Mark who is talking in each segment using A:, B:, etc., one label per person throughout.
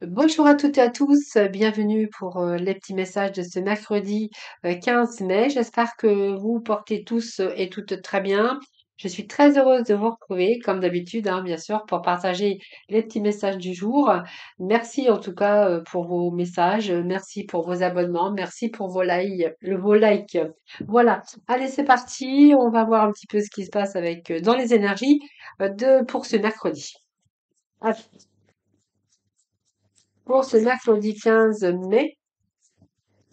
A: Bonjour à toutes et à tous, bienvenue pour les petits messages de ce mercredi 15 mai. J'espère que vous portez tous et toutes très bien. Je suis très heureuse de vous retrouver, comme d'habitude, hein, bien sûr, pour partager les petits messages du jour. Merci en tout cas pour vos messages, merci pour vos abonnements, merci pour vos likes. Voilà, allez, c'est parti. On va voir un petit peu ce qui se passe avec dans les énergies pour ce mercredi. Ah, pour ce mercredi 15 mai,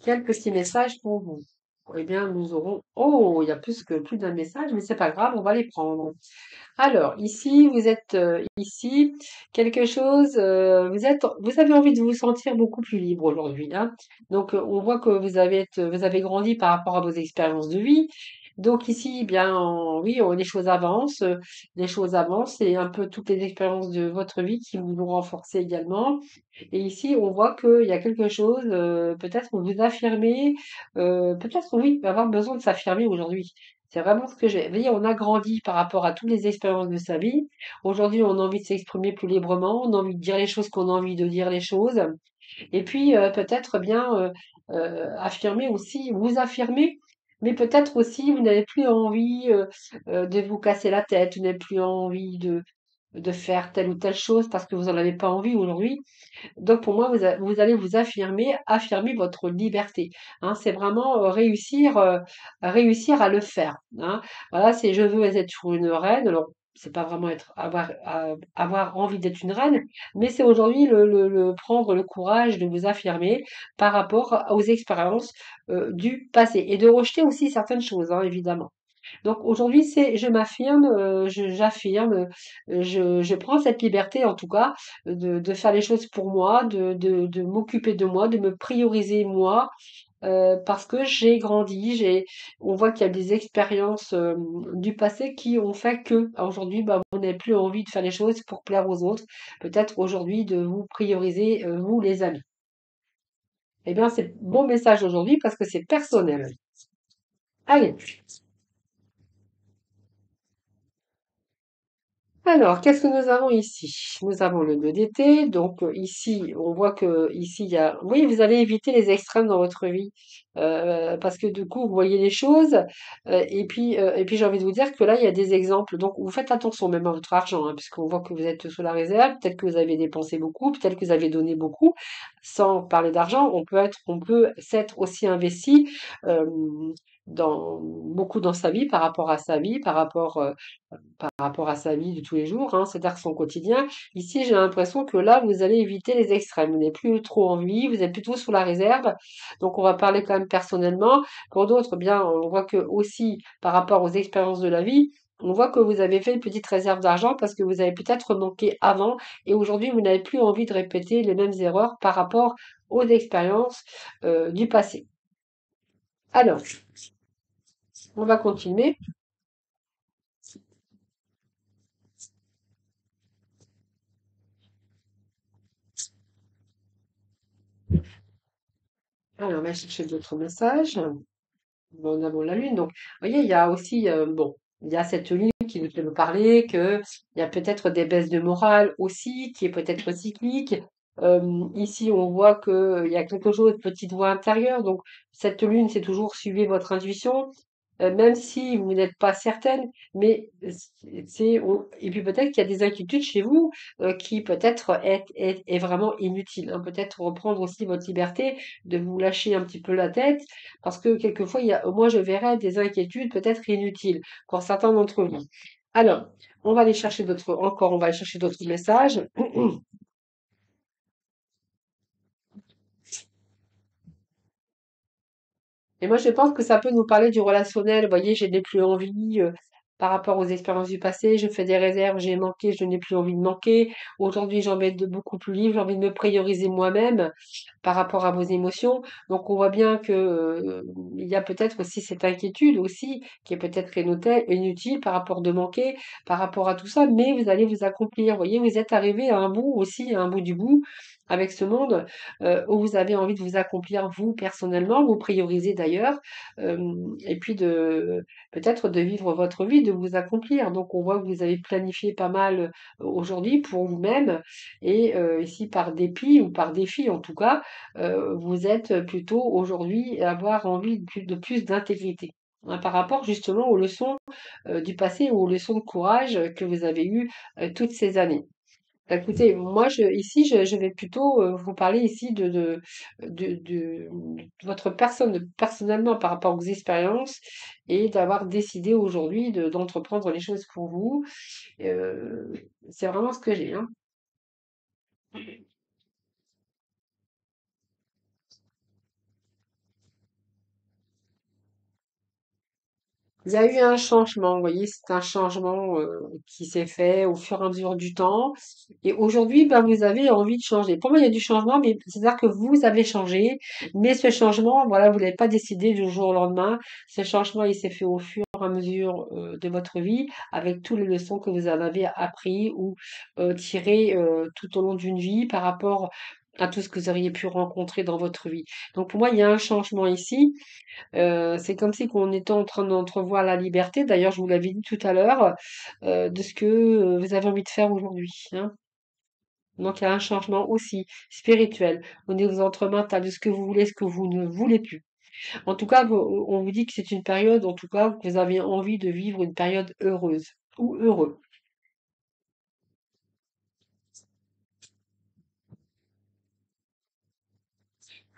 A: quel petit message pour vous? Eh bien, nous aurons... Oh, il y a plus d'un message, mais c'est pas grave, on va les prendre. Alors, ici, vous êtes ici, quelque chose, vous avez envie de vous sentir beaucoup plus libre aujourd'hui, hein. Donc, on voit que vous avez grandi par rapport à vos expériences de vie. Donc ici, eh bien, oui, les choses avancent et un peu toutes les expériences de votre vie qui vous ont renforcé également. Et ici, on voit qu'il y a quelque chose, peut-être que vous affirmez, peut-être oui, avoir besoin de s'affirmer aujourd'hui. C'est vraiment ce que j'ai. Vous voyez, on a grandi par rapport à toutes les expériences de sa vie. Aujourd'hui, on a envie de s'exprimer plus librement, on a envie de dire les choses qu'on a envie de dire les choses. Et puis, peut-être bien affirmer aussi, vous affirmer, mais peut-être aussi, vous n'avez plus envie de vous casser la tête, vous n'avez plus envie de faire telle ou telle chose parce que vous n'en avez pas envie aujourd'hui. Donc pour moi, vous allez vous affirmer, affirmer votre liberté, hein. C'est vraiment réussir à le faire, hein. Voilà, c'est je veux être sur une reine. Alors c'est pas vraiment avoir envie d'être une reine, mais c'est aujourd'hui prendre le courage de vous affirmer par rapport aux expériences du passé et de rejeter aussi certaines choses, hein, évidemment. Donc aujourd'hui, c'est je m'affirme, j'affirme, je prends cette liberté en tout cas de faire les choses pour moi, de m'occuper de moi, de me prioriser moi, parce que j'ai grandi, on voit qu'il y a des expériences du passé qui ont fait que aujourd'hui, bah, vous n'avez plus envie de faire les choses pour plaire aux autres. Peut-être aujourd'hui de vous prioriser, vous les amis. Eh bien, c'est bon message aujourd'hui parce que c'est personnel. Allez. Alors, qu'est-ce que nous avons ici? Nous avons le 2 d'été, donc ici, on voit que ici il y a oui, vous allez éviter les extrêmes dans votre vie, parce que du coup, vous voyez les choses, et puis j'ai envie de vous dire que là, il y a des exemples, donc vous faites attention même à votre argent, hein, puisqu'on voit que vous êtes sous la réserve, peut-être que vous avez dépensé beaucoup, peut-être que vous avez donné beaucoup. Sans parler d'argent, on peut s'être aussi investi, beaucoup dans sa vie, par rapport à sa vie, par rapport à sa vie de tous les jours, hein, c'est-à-dire son quotidien. Ici, j'ai l'impression que là, vous allez éviter les extrêmes. Vous n'avez plus trop envie, vous êtes plutôt sous la réserve. Donc, on va parler quand même personnellement. Pour d'autres, bien, on voit que aussi, par rapport aux expériences de la vie, on voit que vous avez fait une petite réserve d'argent parce que vous avez peut-être manqué avant et aujourd'hui, vous n'avez plus envie de répéter les mêmes erreurs par rapport aux expériences du passé. Alors, on va continuer. Alors, on va chercher d'autres messages. Bon, on a bon, la lune. Donc, vous voyez, il y a aussi, bon, il y a cette lune qui nous fait nous parler que il y a peut-être des baisses de morale aussi, qui est peut-être cyclique. Ici, on voit que il y a quelque chose, petite voix intérieure. Donc, cette lune, c'est toujours suivez votre intuition. Même si vous n'êtes pas certaine, mais et puis peut-être qu'il y a des inquiétudes chez vous qui peut-être est vraiment inutile, hein. Peut-être reprendre aussi votre liberté, de vous lâcher un petit peu la tête, parce que quelquefois, moi je verrais des inquiétudes peut-être inutiles pour certains d'entre vous. Alors, on va aller chercher d'autres messages. Et moi, je pense que ça peut nous parler du relationnel. Vous voyez, je n'ai plus envie, par rapport aux expériences du passé, je fais des réserves, j'ai manqué, je n'ai plus envie de manquer. Aujourd'hui, j'ai envie de beaucoup plus libre, j'ai envie de me prioriser moi-même par rapport à vos émotions. Donc, on voit bien que, il y a peut-être aussi cette inquiétude aussi, qui est peut-être inutile par rapport de manquer, par rapport à tout ça, mais vous allez vous accomplir. Vous voyez, vous êtes arrivé à un bout aussi, à un bout du bout, avec ce monde, où vous avez envie de vous accomplir vous personnellement, vous priorisez d'ailleurs, et puis de peut-être de vivre votre vie, de vous accomplir. Donc on voit que vous avez planifié pas mal aujourd'hui pour vous-même et ici par dépit ou par défi en tout cas, vous êtes plutôt aujourd'hui à avoir envie de plus d'intégrité, hein, par rapport justement aux leçons du passé ou aux leçons de courage que vous avez eues toutes ces années. Bah, écoutez, moi, je vais plutôt vous parler ici de votre personne, personnellement par rapport aux expériences et d'avoir décidé aujourd'hui d'entreprendre les choses pour vous. Euh, c'est vraiment ce que j'ai, hein. Il y a eu un changement, vous voyez, c'est un changement qui s'est fait au fur et à mesure du temps. Et aujourd'hui, ben, vous avez envie de changer. Pour moi, il y a du changement, mais c'est-à-dire que vous avez changé, mais ce changement, voilà, vous l'avez pas décidé du jour au lendemain. Ce changement, il s'est fait au fur et à mesure de votre vie, avec toutes les leçons que vous en avez appris ou tirées tout au long d'une vie par rapport à tout ce que vous auriez pu rencontrer dans votre vie. Donc pour moi, il y a un changement ici. C'est comme si qu'on était en train d'entrevoir la liberté, d'ailleurs je vous l'avais dit tout à l'heure, de ce que vous avez envie de faire aujourd'hui, hein. Donc il y a un changement aussi spirituel au niveau votre mental, de ce que vous voulez, ce que vous ne voulez plus. En tout cas, on vous dit que c'est une période, en tout cas, que vous avez envie de vivre une période heureuse ou heureux.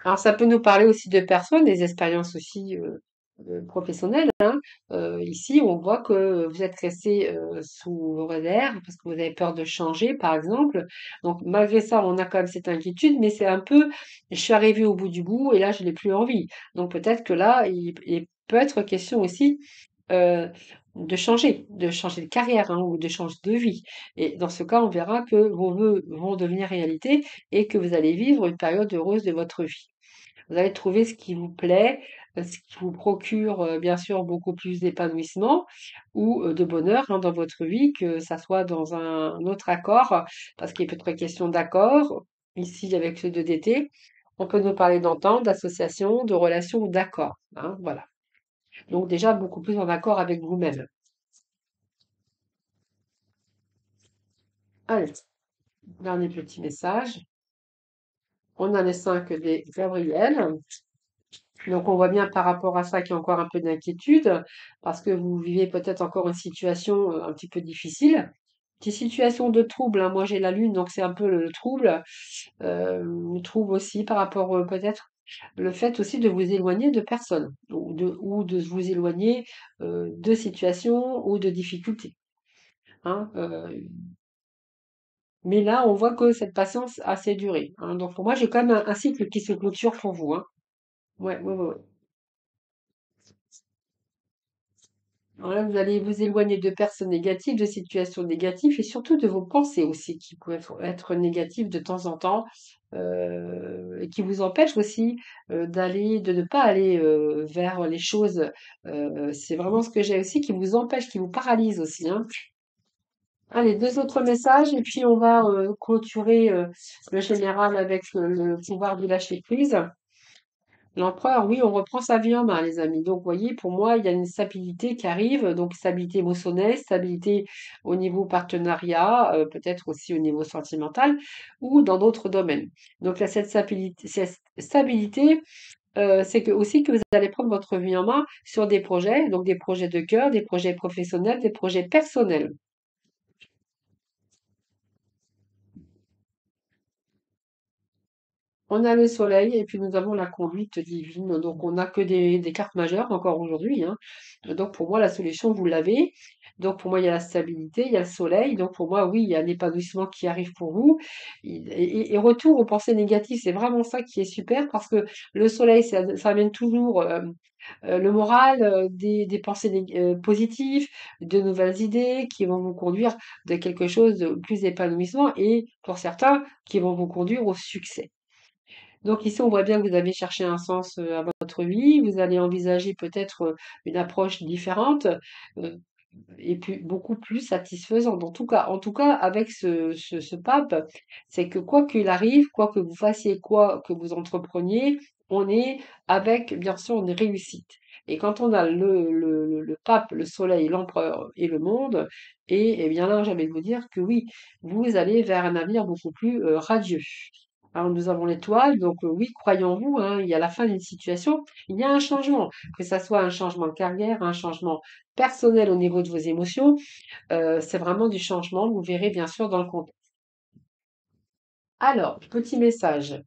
A: Alors ça peut nous parler aussi de personnes, des expériences aussi professionnelles, hein. Ici, on voit que vous êtes resté sous vos réserves parce que vous avez peur de changer, par exemple. Donc malgré ça, on a quand même cette inquiétude, mais c'est un peu, je suis arrivée au bout du bout et là, je n'ai plus envie. Donc peut-être que là, il peut être question aussi euh, de changer de carrière, hein, ou de changer de vie. Et dans ce cas, on verra que vos vœux vont devenir réalité et que vous allez vivre une période heureuse de votre vie. Vous allez trouver ce qui vous plaît, ce qui vous procure, bien sûr beaucoup plus d'épanouissement ou, de bonheur, hein, dans votre vie, que ça soit dans un autre accord, parce qu'il peut être question d'accord, ici avec ce 2DT. On peut nous parler d'entente, d'association, de relation ou d'accord, hein, voilà. Donc déjà beaucoup plus en accord avec vous-même. Allez, dernier petit message. On a les 5 des Gabriel. Donc on voit bien par rapport à ça qu'il y a encore un peu d'inquiétude, parce que vous vivez peut-être encore une situation un petit peu difficile. Petite situation de trouble, hein. Moi j'ai la lune, donc c'est un peu le trouble. Le trouble aussi par rapport peut-être le fait aussi de vous éloigner de personnes, ou de vous éloigner de situations ou de difficultés, hein. Mais là, on voit que cette patience a assez duré, hein. Donc pour moi, j'ai quand même un cycle qui se clôture pour vous, hein. Ouais, ouais, ouais, ouais. Voilà, vous allez vous éloigner de personnes négatives, de situations négatives et surtout de vos pensées aussi qui peuvent être négatives de temps en temps, et qui vous empêchent aussi de ne pas aller vers les choses. C'est vraiment ce que j'ai aussi qui vous empêche, qui vous paralyse aussi, hein. Allez, deux autres messages et puis on va clôturer le général avec le pouvoir du lâcher prise. L'empereur, oui, on reprend sa vie en main, les amis. Donc, vous voyez, pour moi, il y a une stabilité qui arrive, donc stabilité émotionnelle, stabilité au niveau partenariat, peut-être aussi au niveau sentimental ou dans d'autres domaines. Donc, là, cette stabilité, c'est que aussi que vous allez prendre votre vie en main sur des projets, donc des projets de cœur, des projets professionnels, des projets personnels. On a le soleil et puis nous avons la conduite divine. Donc on n'a que des cartes majeures encore aujourd'hui, hein. Donc pour moi, la solution, vous l'avez. Donc pour moi, il y a la stabilité, il y a le soleil. Donc pour moi, oui, il y a l'épanouissement qui arrive pour vous. Et retour aux pensées négatives, c'est vraiment ça qui est super parce que le soleil, ça amène toujours le moral, des pensées positives, de nouvelles idées qui vont vous conduire de quelque chose de plus épanouissement et pour certains, qui vont vous conduire au succès. Donc ici, on voit bien que vous avez cherché un sens à votre vie, vous allez envisager peut-être une approche différente. et puis beaucoup plus satisfaisante. En tout cas, avec ce pape, c'est que quoi qu'il arrive, quoi que vous fassiez, quoi que vous entrepreniez, on est avec, bien sûr, une réussite. Et quand on a le pape, le soleil, l'empereur et le monde, et bien là, j'ai envie de vous dire que oui, vous allez vers un avenir beaucoup plus radieux. Alors, nous avons l'étoile, donc oui, croyons-vous, hein, il y a la fin d'une situation, il y a un changement, que ça soit un changement de carrière, un changement personnel au niveau de vos émotions, c'est vraiment du changement, vous verrez bien sûr dans le contexte. Alors, petit message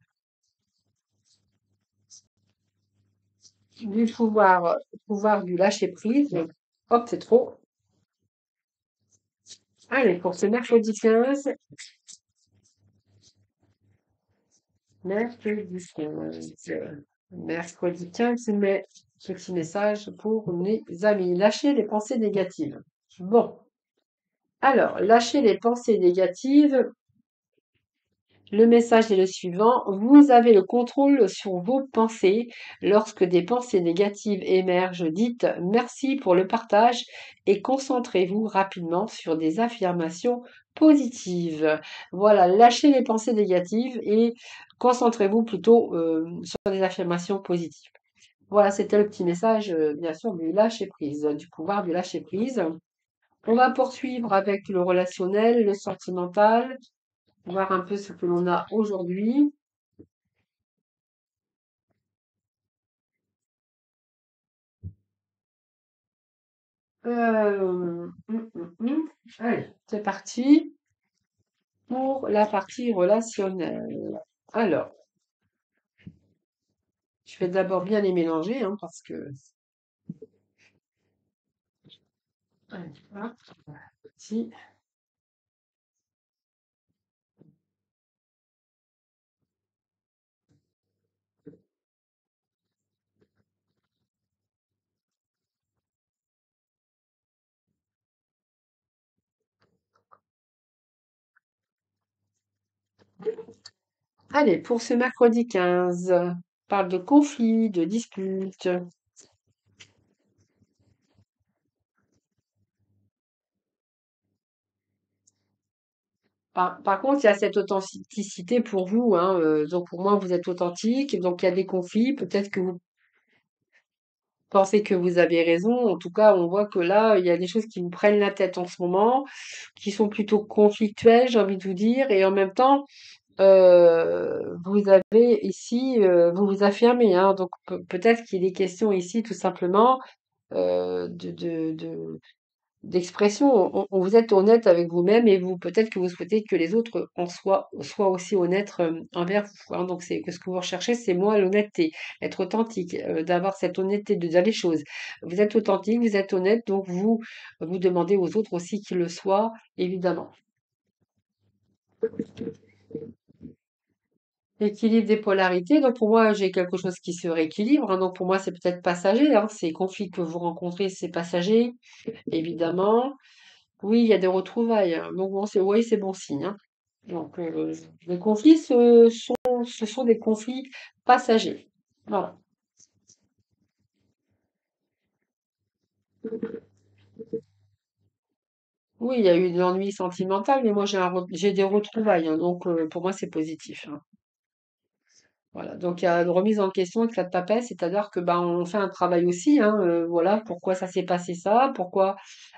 A: du pouvoir du lâcher prise. Hop, c'est trop. Allez, pour ce mercredi 15, mercredi 15, mercredi 15 mai, petit message pour mes amis. Lâchez les pensées négatives. Bon, alors, lâchez les pensées négatives. Le message est le suivant. Vous avez le contrôle sur vos pensées. Lorsque des pensées négatives émergent, dites merci pour le partage et concentrez-vous rapidement sur des affirmations positives. Voilà, lâchez les pensées négatives et concentrez-vous plutôt sur des affirmations positives. Voilà, c'était le petit message, bien sûr, du lâcher prise, du pouvoir du lâcher prise. On va poursuivre avec le relationnel, le sentimental, voir un peu ce que l'on a aujourd'hui. Allez, c'est parti pour la partie relationnelle. Alors, je vais d'abord bien les mélanger, hein, parce que... Allez, hop, petit. Allez, pour ce mercredi 15, on parle de conflits, de disputes. Par contre, il y a cette authenticité pour vous, hein, donc pour moi, vous êtes authentique, donc il y a des conflits, peut-être que vous pensez que vous avez raison. En tout cas, on voit que là, il y a des choses qui vous prennent la tête en ce moment, qui sont plutôt conflictuelles, j'ai envie de vous dire, et en même temps, vous avez ici, vous vous affirmez, hein, donc peut-être qu'il est question ici tout simplement d'expression. Vous êtes honnête avec vous-même et vous peut-être que vous souhaitez que les autres soient aussi honnêtes envers vous, hein. Donc c'est que ce que vous recherchez, c'est moi l'honnêteté, être authentique, d'avoir cette honnêteté de dire les choses. Vous êtes authentique, vous êtes honnête, donc vous demandez aux autres aussi qu'ils le soient, évidemment. Équilibre des polarités. Donc pour moi, j'ai quelque chose qui se rééquilibre, hein. Donc pour moi, c'est peut-être passager, hein. Ces conflits que vous rencontrez, c'est passager, évidemment. Oui, il y a des retrouvailles, hein. Donc bon, oui, c'est bon signe, hein. Donc les conflits, ce sont des conflits passagers. Voilà. Oui, il y a eu de l'ennui sentimental, mais moi j'ai des retrouvailles, hein. Donc pour moi, c'est positif, hein. Voilà, donc il y a une remise en question avec la papesse, c'est-à-dire que ben on fait un travail aussi, hein, voilà, pourquoi ça s'est passé ça, pourquoi,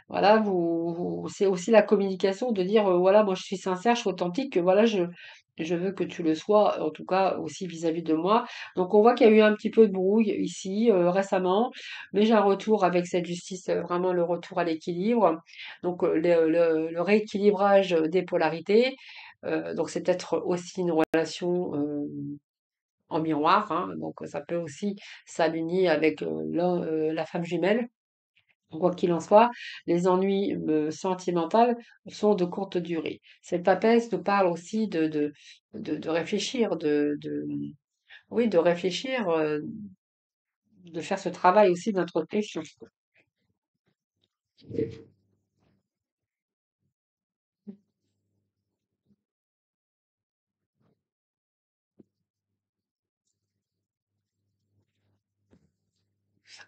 A: voilà, c'est aussi la communication de dire, voilà, moi je suis sincère, je suis authentique, que voilà, je veux que tu le sois, en tout cas aussi vis-à-vis de moi. Donc on voit qu'il y a eu un petit peu de brouille ici récemment, mais j'ai un retour avec cette justice, vraiment le retour à l'équilibre, donc le rééquilibrage des polarités. Donc c'est peut-être aussi une relation en miroir, hein, donc ça peut aussi s'aligner avec la femme jumelle. Quoi qu'il en soit, les ennuis sentimentaux sont de courte durée. Cette papesse nous parle aussi de réfléchir, oui, de réfléchir, de faire ce travail aussi d'introspection.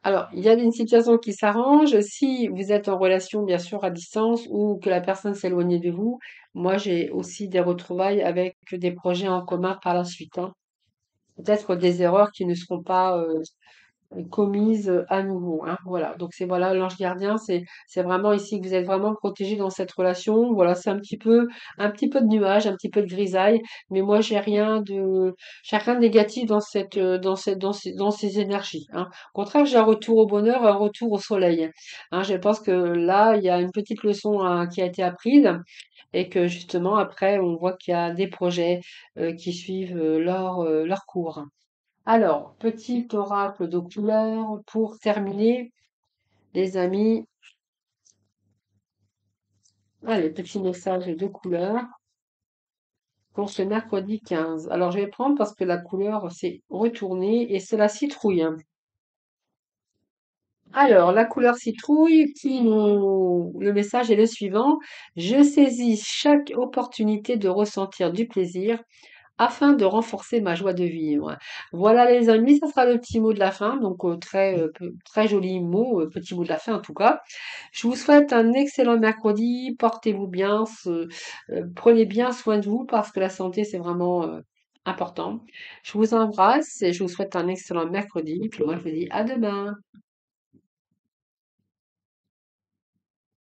A: Alors, il y a une situation qui s'arrange. Si vous êtes en relation, bien sûr, à distance ou que la personne s'est éloignée de vous, moi, j'ai aussi des retrouvailles avec des projets en commun par la suite, hein. Peut-être des erreurs qui ne seront pas commises à nouveau, hein. Voilà. Donc c'est voilà, l'ange gardien, c'est vraiment ici que vous êtes vraiment protégé dans cette relation. Voilà, c'est un petit peu de nuage, un petit peu de grisaille, mais moi j'ai rien de négatif dans dans ces énergies, hein. Au contraire, j'ai un retour au bonheur, un retour au soleil, hein. Je pense que là, il y a une petite leçon qui a été apprise et que justement après, on voit qu'il y a des projets qui suivent leur cours. Alors, petit oracle de couleurs pour terminer, les amis. Allez, petit message de couleurs pour ce mercredi 15. Alors, je vais prendre parce que la couleur s'est retournée et c'est la citrouille. Alors, la couleur citrouille, le message est le suivant. Je saisis chaque opportunité de ressentir du plaisir afin de renforcer ma joie de vivre. Voilà les amis, ça sera le petit mot de la fin, donc très joli mot, petit mot de la fin en tout cas. Je vous souhaite un excellent mercredi, portez-vous bien, prenez bien soin de vous parce que la santé c'est vraiment important. Je vous embrasse et je vous souhaite un excellent mercredi, puis moi je vous dis à demain.